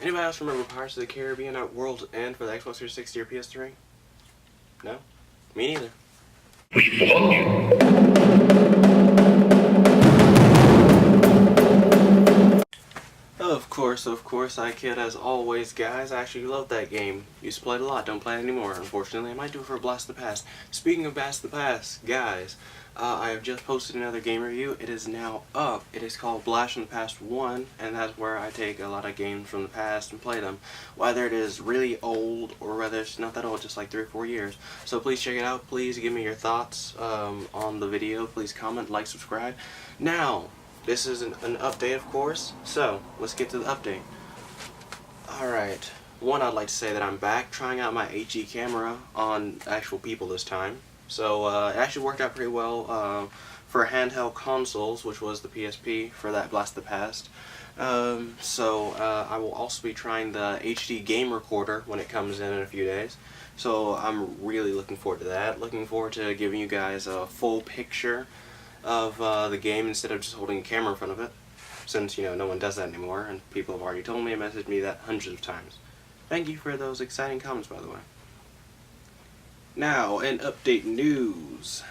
Anybody else remember Pirates of the Caribbean at World's End for the Xbox 360 or PS3? No? Me neither. Of course, I kid as always, guys. I actually love that game. Used to play it a lot, don't play it anymore, unfortunately. I might do it for a Blast of the Past. Speaking of Blast of the Past, guys, I have just posted another game review. It is now up. It is called Blast from the Past 1, and that's where I take a lot of games from the past and play them. Whether it is really old or whether it's not that old, just like 3 or 4 years. So please check it out. Please give me your thoughts on the video. Please comment, like, subscribe. Now, this is an update, of course, so let's get to the update. Alright, one, I'd like to say that I'm back trying out my HD camera on actual people this time. So it actually worked out pretty well for handheld consoles, which was the PSP for that Blast of the Past. I will also be trying the HD game recorder when it comes in a few days. So I'm really looking forward to that. Looking forward to giving you guys a full picture of the game instead of just holding a camera in front of it, since no one does that anymore, and people have already told me and messaged me that hundreds of times. Thank you for those exciting comments, by the way. Now, in update news,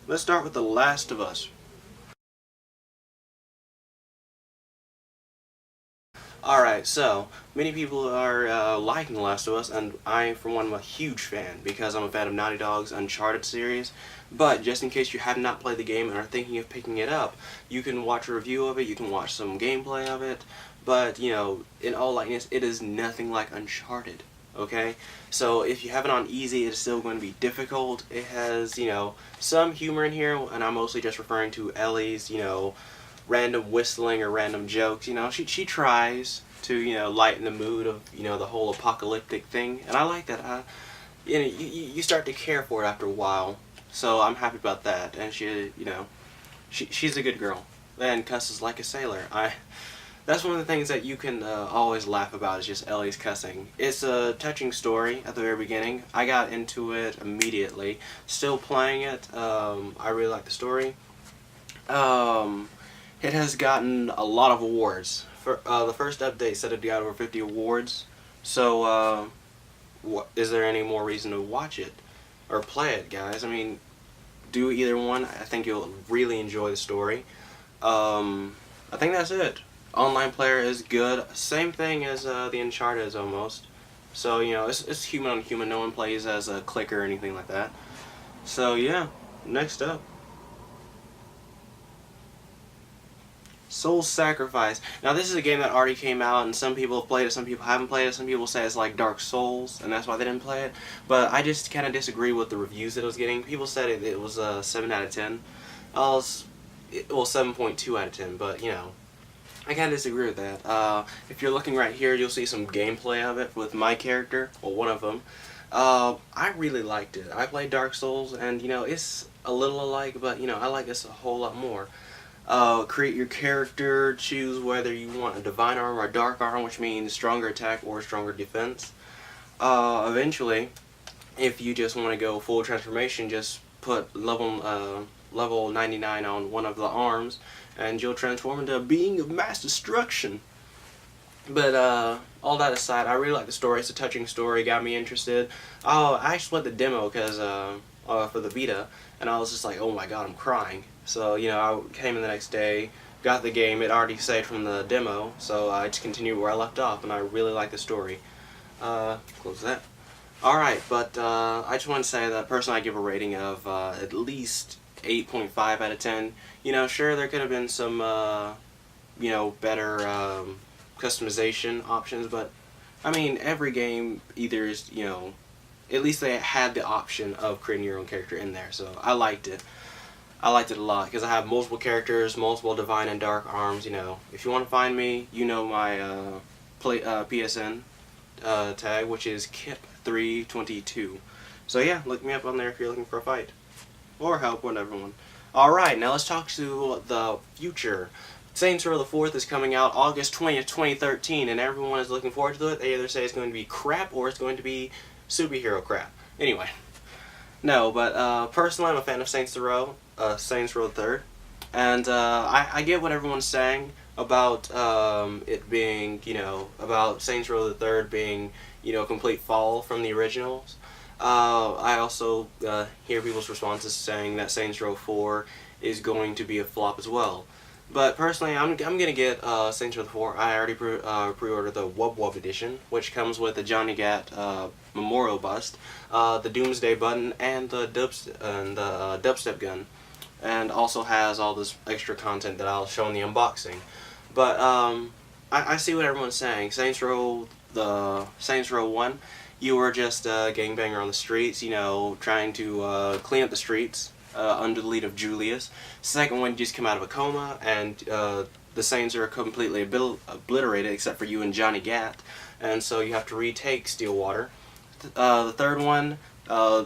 let's start with The Last of Us. Alright, so, many people are liking The Last of Us, and I, for one, am a huge fan, because I'm a fan of Naughty Dog's Uncharted series. But, just in case you have not played the game and are thinking of picking it up, you can watch a review of it, you can watch some gameplay of it, but, in all likeness, it is nothing like Uncharted, okay? So, if you have it on easy, it's still going to be difficult. It has, some humor in here, and I'm mostly just referring to Ellie's, random whistling or random jokes. She tries to lighten the mood of the whole apocalyptic thing, and I like that. You start to care for it after a while, so I'm happy about that. And she's a good girl and cusses like a sailor. That's one of the things that you can always laugh about, is just Ellie's cussing. It's a touching story at the very beginning. I got into it immediately. Still playing it. I really like the story. It has gotten a lot of awards. For the first update said it got over 50 awards. So, is there any more reason to watch it or play it, guys? I mean, do either one. I think you'll really enjoy the story. I think that's it. Online player is good. Same thing as the Uncharted is almost. So it's human on human. No one plays as a clicker or anything like that. So yeah, next up. Soul Sacrifice. Now this is a game that already came out, and some people have played it, some people haven't played it, some people say it's like Dark Souls, and that's why they didn't play it. But I just kind of disagree with the reviews that it was getting. People said it was a 7 out of 10. Well, 7.2 out of 10, but I kind of disagree with that. If you're looking right here, you'll see some gameplay of it with my character, well, one of them. I really liked it. I played Dark Souls, and it's a little alike, but I like this a whole lot more. Create your character, choose whether you want a divine arm or a dark arm, which means stronger attack or stronger defense. Eventually, if you just want to go full transformation, just put level 99 on one of the arms, and you'll transform into a being of mass destruction. But all that aside, I really like the story. It's a touching story, got me interested. I actually played the demo because for the Vita, and I was just like, oh my god, I'm crying. So I came in the next day, got the game. It already saved from the demo, so I just continued where I left off, and I really like the story. Close that. Alright, but I just want to say that personally I give a rating of at least 8.5 out of 10. Sure, there could have been some better customization options, but I mean, every game either is, at least they had the option of creating your own character in there, so I liked it. I liked it a lot, because I have multiple characters, multiple divine and dark arms. If you want to find me, my PSN tag, which is Kip322. So yeah, look me up on there if you're looking for a fight. Or help, whatever one. Alright, now let's talk to the future. Saints Row the 4th is coming out August 20th, 2013, and everyone is looking forward to it. They either say it's going to be crap or it's going to be superhero crap. Anyway. No, but personally I'm a fan of Saints Row the 3rd. And I get what everyone's saying. about it being, about Saints Row the Third being, a complete fall from the originals. I also hear people's responses saying that Saints Row 4 is going to be a flop as well. But personally, I'm gonna get Saints Row 4. I already pre-ordered the Wub Wub edition, which comes with the Johnny Gat memorial bust, the Doomsday button, and the dubstep gun, and also has all this extra content that I'll show in the unboxing. But I see what everyone's saying. Saints Row 1, you were just a gangbanger on the streets, trying to clean up the streets under the lead of Julius. Second one, you just come out of a coma, and the Saints are completely obliterated except for you and Johnny Gat, and so you have to retake Stillwater. The third one,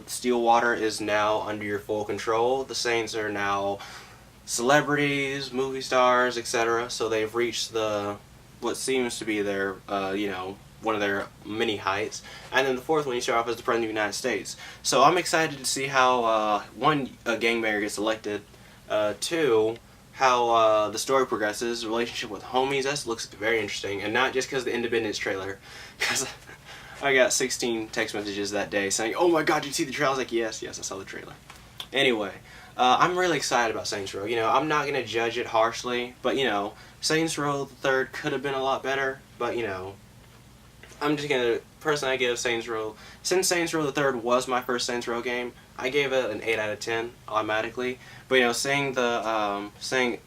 Stillwater is now under your full control. The Saints are now celebrities, movie stars, etc. So they've reached what seems to be their, one of their many heights. And then the fourth one, you start off as the President of the United States. So I'm excited to see how, one, a gangbanger gets elected, two, how the story progresses, relationship with homies. That looks very interesting, and not just because of the Independence trailer, because I got 16 text messages that day saying, "Oh my God, did you see the trailer?" I was like, yes, I saw the trailer. Anyway, I'm really excited about Saints Row. I'm not going to judge it harshly, but, Saints Row the Third could have been a lot better, but, I'm just going to, personally, I give Saints Row, since Saints Row the Third was my first Saints Row game, I gave it an 8 out of 10 automatically. But, seeing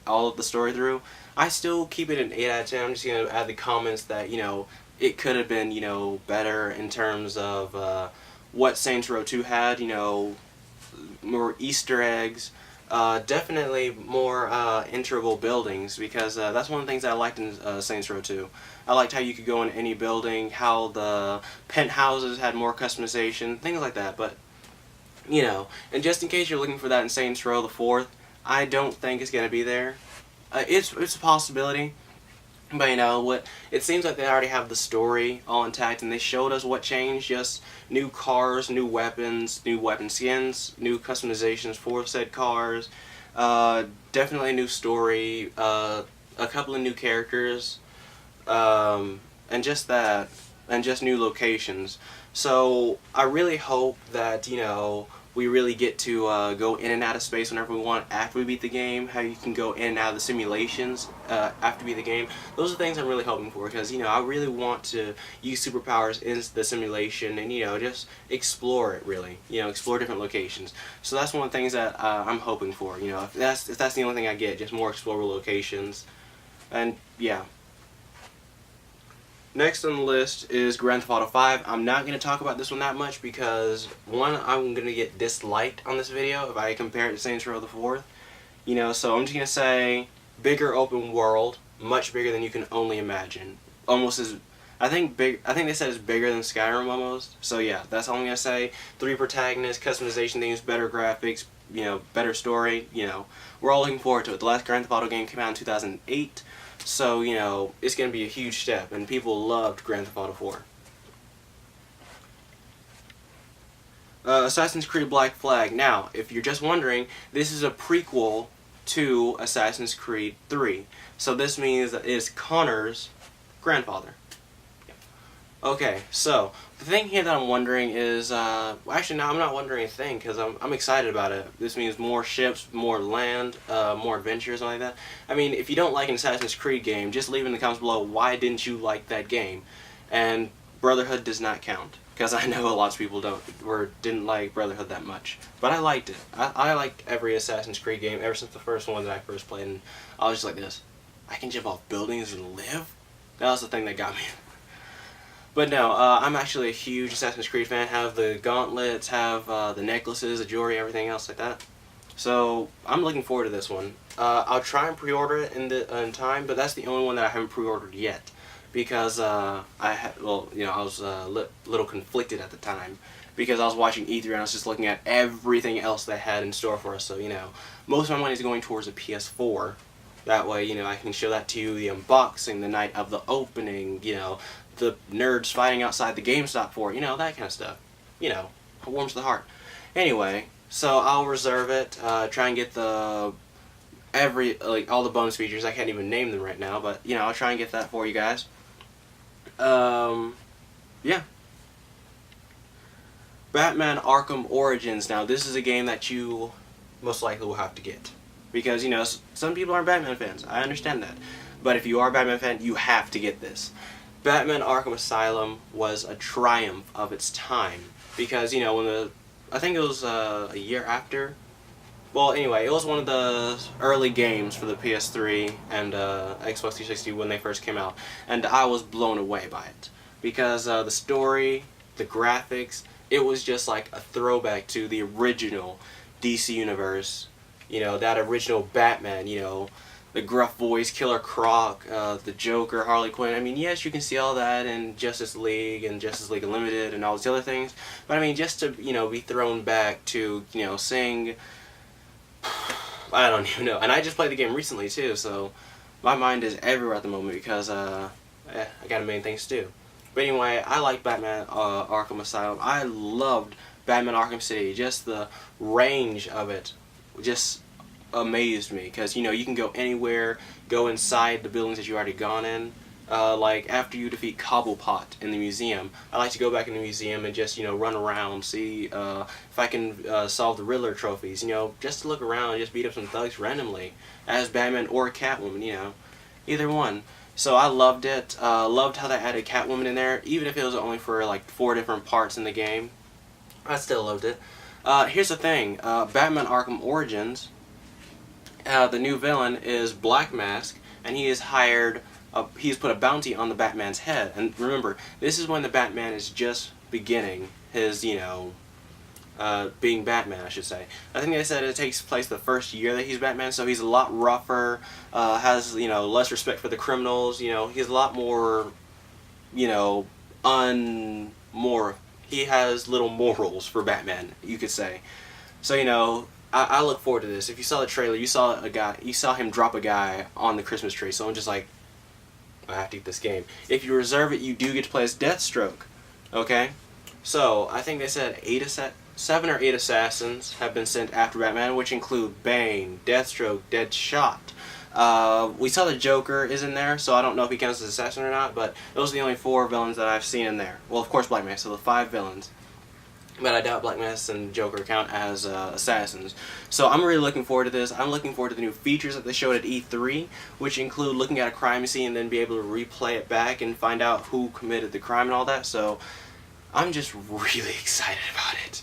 all of the story through, I still keep it an 8 out of 10. I'm just going to add the comments that, it could have been, better in terms of what Saints Row 2 had, more Easter eggs, definitely more enterable buildings, because that's one of the things that I liked in Saints Row 2. I liked how you could go in any building, how the penthouses had more customization, things like that. But, and just in case you're looking for that in Saints Row the Fourth, I don't think it's going to be there. It's a possibility. But what it seems like they already have the story all intact, and they showed us what changed. Just new cars, new weapons, new weapon skins, new customizations for said cars. Definitely a new story. A couple of new characters, and just that, and just new locations. So I really hope that we really get to go in and out of space whenever we want after we beat the game, how you can go in and out of the simulations after we beat the game. Those are things I'm really hoping for, because, I really want to use superpowers in the simulation and, just explore it, really. Explore different locations. So that's one of the things that I'm hoping for, if that's the only thing I get, just more explorable locations. And, yeah. Next on the list is Grand Theft Auto 5. I'm not going to talk about this one that much because, one, I'm going to get disliked on this video if I compare it to Saints Row the Fourth. So I'm just going to say bigger open world, much bigger than you can only imagine. Almost as, I think they said it's bigger than Skyrim almost. So yeah, that's all I'm going to say. 3 protagonists, customization themes, better graphics, better story, We're all looking forward to it. The last Grand Theft Auto game came out in 2008. So, it's going to be a huge step, and people loved Grand Theft Auto 4. Assassin's Creed Black Flag. Now, if you're just wondering, this is a prequel to Assassin's Creed 3. So this means that it is Connor's grandfather. Okay, so the thing here that I'm wondering is, actually no, I'm not wondering a thing, because I'm excited about it. This means more ships, more land, more adventures, and like that. I mean, if you don't like an Assassin's Creed game, just leave in the comments below why didn't you like that game. And Brotherhood does not count, because I know a lot of people didn't like Brotherhood that much. But I liked it. I liked every Assassin's Creed game ever since the first one that I first played, and I was just like this. I can jump off buildings and live? That was the thing that got me. But no, I'm actually a huge Assassin's Creed fan. Have the gauntlets, have the necklaces, the jewelry, everything else like that. So I'm looking forward to this one. I'll try and pre-order it in time, but that's the only one that I haven't pre-ordered yet, because I was a little conflicted at the time, because I was watching E3 and I was just looking at everything else they had in store for us. So most of my money is going towards a PS4. That way, I can show that to you, the unboxing, the night of the opening, the nerds fighting outside the GameStop for it, that kind of stuff. It warms the heart. Anyway, so I'll reserve it, try and get the all the bonus features. I can't even name them right now, but you know, I'll try and get that for you guys. Yeah. Batman Arkham Origins. Now, this is a game that you most likely will have to get. Because, you know, some people aren't Batman fans. I understand that. But if you are a Batman fan, you have to get this. Batman Arkham Asylum was a triumph of its time. Because, you know, I think it was a year after. Well, anyway, it was one of the early games for the PS3 and Xbox 360 when they first came out. And I was blown away by it. Because the story, the graphics, it was just like a throwback to the original DC Universe. You know, that original Batman, you know, the gruff voice, Killer Croc, the Joker, Harley Quinn. I mean, yes, you can see all that in Justice League and Justice League Unlimited and all these other things. But I mean, just to, you know, be thrown back to, you know, seeing, I don't even know. And I just played the game recently too, so my mind is everywhere at the moment because I got a million things to do. But anyway, I like Batman Arkham Asylum. I loved Batman Arkham City. Just the range of it just amazed me. Because, you know, you can go anywhere, go inside the buildings that you've already gone in. Like, after you defeat Cobblepot in the museum, I like to go back in the museum and just, you know, run around, see if I can solve the Riddler trophies. You know, just to look around and just beat up some thugs randomly. As Batman or Catwoman, you know. Either one. So I loved it. Loved how they added Catwoman in there, even if it was only for like 4 different parts in the game. I still loved it. Here's the thing: Batman Arkham Origins. The new villain is Black Mask, and he has hired. He's put a bounty on the Batman's head. And remember, this is when the Batman is just beginning his, you know, being Batman, I should say. I think they said it takes place the first year that he's Batman, so he's a lot rougher, has, you know, less respect for the criminals, you know, he's a lot more, you know, he has little morals for Batman, you could say. So, you know, I look forward to this. If you saw the trailer, you saw him drop a guy on the Christmas tree, so I'm just like, I have to get this game. If you reserve it, you do get to play as Deathstroke, okay? So, I think they said 7 or 8 assassins have been sent after Batman, which include Bane, Deathstroke, Deadshot. We saw the Joker is in there, so I don't know if he counts as assassin or not, but those are the only 4 villains that I've seen in there. Well, of course, Black Mask, so the 5 villains. But I doubt Black Mask and Joker count as assassins. So I'm really looking forward to this. I'm looking forward to the new features that they showed at E3, which include looking at a crime scene and then be able to replay it back and find out who committed the crime and all that. So I'm just really excited about it.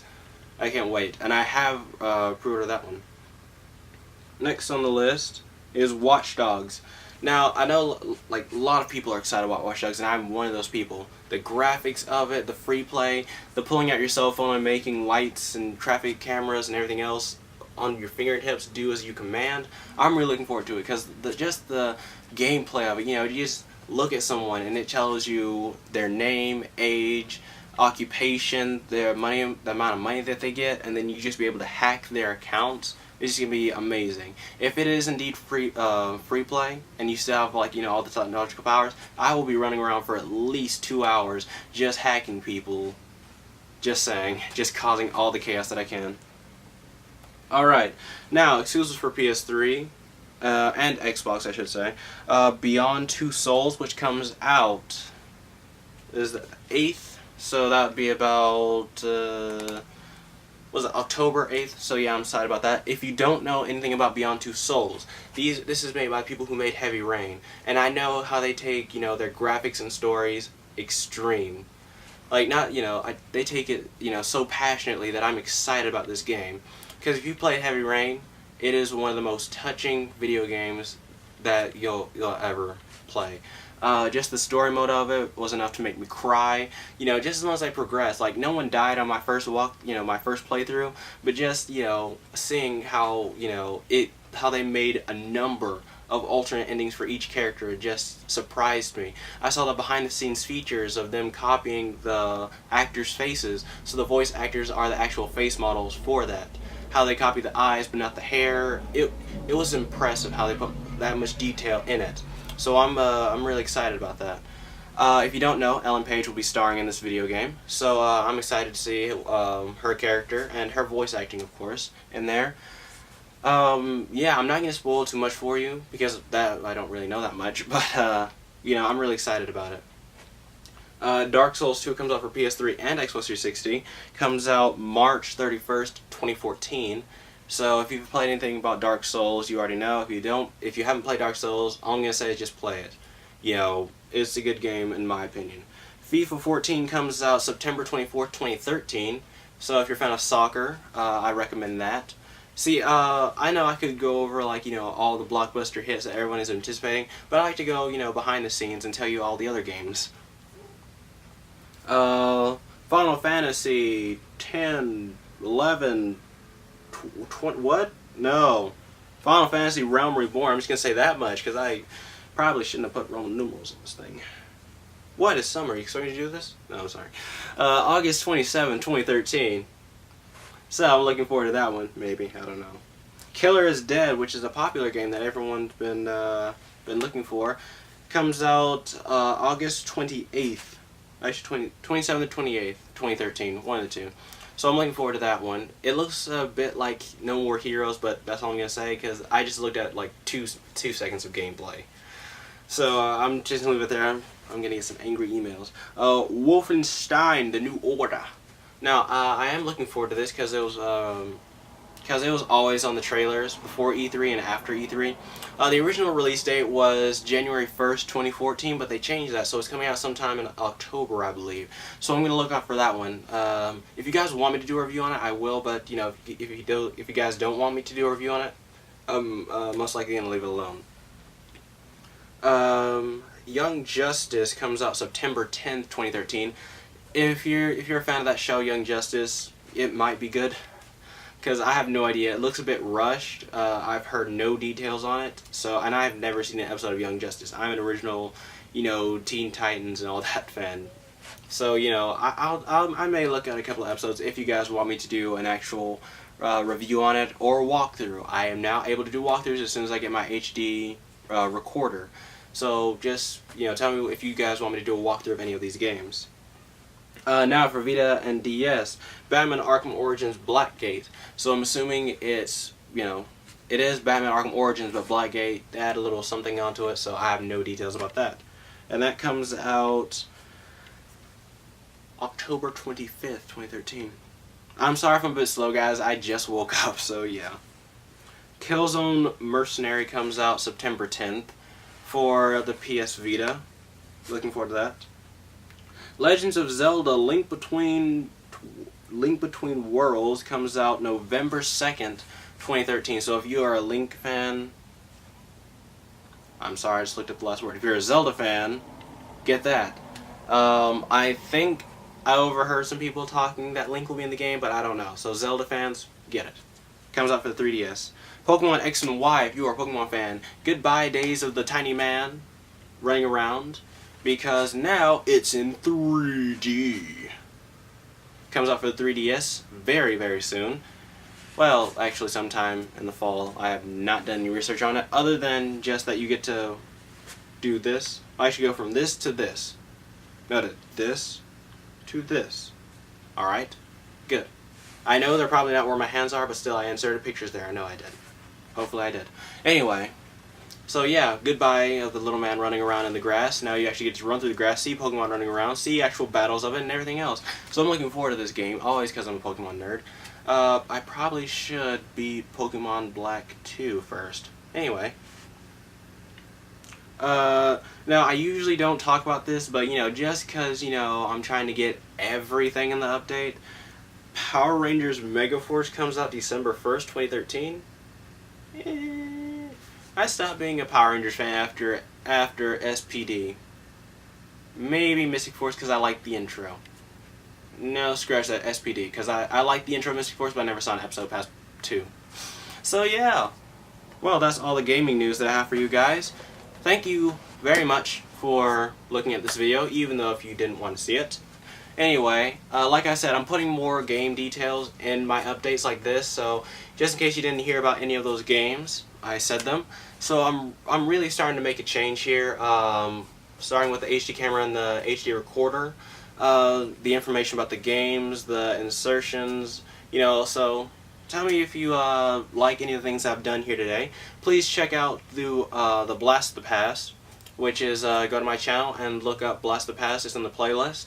I can't wait. And I have pre-ordered that one. Next on the list is Watch Dogs. Now, I know like a lot of people are excited about Watch Dogs, and I'm one of those people. The graphics of it, the free play, the pulling out your cell phone and making lights and traffic cameras and everything else on your fingertips do as you command. I'm really looking forward to it because just the gameplay of it, you know, you just look at someone and it tells you their name, age, occupation, their money, the amount of money that they get, and then you just be able to hack their accounts. It's gonna be amazing. If it is indeed free play, and you still have, like, you know, all the technological powers, I will be running around for at least 2 hours just hacking people. Just saying, just causing all the chaos that I can. All right, now exclusives for PS3 and Xbox, I should say. Beyond Two Souls, which comes out is the 8th, so that would be about. Was it October 8th? So yeah, I'm excited about that. If you don't know anything about Beyond Two Souls, this is made by people who made Heavy Rain, and I know how they take, you know, their graphics and stories extreme. Like, not, you know, they take it, you know, so passionately that I'm excited about this game. Because if you play Heavy Rain, it is one of the most touching video games that you'll ever play. Just the story mode of it was enough to make me cry. You know, just as long as I progressed, like, no one died on my first my first playthrough, but just, you know, seeing how, you know, how they made a number of alternate endings for each character, it just surprised me. I saw the behind the scenes features of them copying the actors' faces, so the voice actors are the actual face models for that. How they copy the eyes but not the hair. It was impressive how they put that much detail in it. So I'm really excited about that. If you don't know, Ellen Page will be starring in this video game, so I'm excited to see her character and her voice acting, of course, in there. Yeah, I'm not gonna spoil too much for you because that I don't really know that much, but you know, I'm really excited about it. Dark Souls 2 comes out for PS3 and Xbox 360. Comes out March 31st, 2014. So if you've played anything about Dark Souls, you already know. If you haven't played Dark Souls, all I'm gonna say is just play it. You know, it's a good game in my opinion. FIFA 14 comes out September 24th, 2013. So if you're a fan of soccer, I recommend that. See, I know I could go over, like, you know, all the blockbuster hits that everyone is anticipating, but I like to go, you know, behind the scenes and tell you all the other games. Final Fantasy 10, 11, 20, what? No. Final Fantasy Realm Reborn. I'm just going to say that much because I probably shouldn't have put Roman numerals in this thing. What is summer? Are you expecting me to do this? No, I'm sorry. August 27, 2013. So I'm looking forward to that one, maybe. I don't know. Killer is Dead, which is a popular game that everyone's been looking for, comes out August 28th. Actually, 27th to 28th, 2013. One of the two. So I'm looking forward to that one. It looks a bit like No More Heroes, but that's all I'm going to say because I just looked at like two seconds of gameplay. So I'm just going to leave it there. I'm going to get some angry emails. Wolfenstein: The New Order. Now, I am looking forward to this because it was always on the trailers before E3 and after E3. The original release date was January 1st, 2014, but they changed that, so it's coming out sometime in October, I believe. So I'm going to look out for that one. If you guys want me to do a review on it, I will, but you know, if you guys don't want me to do a review on it, I'm most likely going to leave it alone. Young Justice comes out September 10th, 2013. If you're a fan of that show, Young Justice, it might be good. Because I have no idea. It looks a bit rushed. I've heard no details on it. And I've never seen an episode of Young Justice. I'm an original, you know, Teen Titans and all that fan. So, you know, I may look at a couple of episodes if you guys want me to do an actual review on it or walkthrough. I am now able to do walkthroughs as soon as I get my HD recorder. So just, you know, tell me if you guys want me to do a walkthrough of any of these games. Now for Vita and DS, Batman Arkham Origins Blackgate. So I'm assuming it's, you know, it is Batman Arkham Origins, but Blackgate, they add a little something onto it, so I have no details about that. And that comes out October 25th, 2013. I'm sorry if I'm a bit slow, guys. I just woke up, so yeah. Killzone Mercenary comes out September 10th for the PS Vita. Looking forward to that. Legends of Zelda: Link Between Worlds comes out November 2nd, 2013. So if you are a Link fan, I'm sorry, I just looked up the last word. If you're a Zelda fan, get that. I think I overheard some people talking that Link will be in the game, but I don't know. So Zelda fans, get it. Comes out for the 3DS. Pokemon X and Y, if you are a Pokemon fan, goodbye days of the tiny man running around. Because now it's in 3D. Comes out for the 3DS very, very soon. Well, actually sometime in the fall. I have not done any research on it, other than just that you get to do this. I should go from this to this. No, to this to this. Alright? Good. I know they're probably not where my hands are, but still I inserted pictures there. I know I did. Hopefully I did. Anyway. So yeah, goodbye of the little man running around in the grass. Now you actually get to run through the grass, see Pokemon running around, see actual battles of it and everything else. So I'm looking forward to this game, always because I'm a Pokemon nerd. I probably should beat Pokemon Black 2 first. Anyway. Now I usually don't talk about this, but you know, just because, you know, I'm trying to get everything in the update. Power Rangers Megaforce comes out December 1st, 2013. I stopped being a Power Rangers fan after SPD. Maybe Mystic Force because I like the intro. No, scratch that, SPD, because I like the intro of Mystic Force, but I never saw an episode past 2. So yeah. Well, that's all the gaming news that I have for you guys. Thank you very much for looking at this video, even though if you didn't want to see it. Anyway, like I said, I'm putting more game details in my updates like this, so just in case you didn't hear about any of those games, I said them. So I'm really starting to make a change here, starting with the HD camera and the HD recorder, the information about the games, the insertions, you know, so Tell me if you like any of the things I've done here today. Please check out the Blast of the Past, which is go to my channel and look up Blast of the Past. It's in the playlist.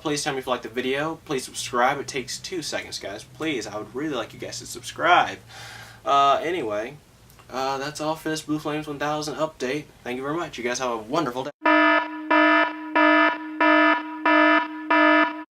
Please tell me if you like the video. Please subscribe. It takes 2 seconds, guys. Please, I would really like you guys to subscribe. Anyway, that's all for this BlueFlames 1000 update. Thank you very much. You guys have a wonderful day.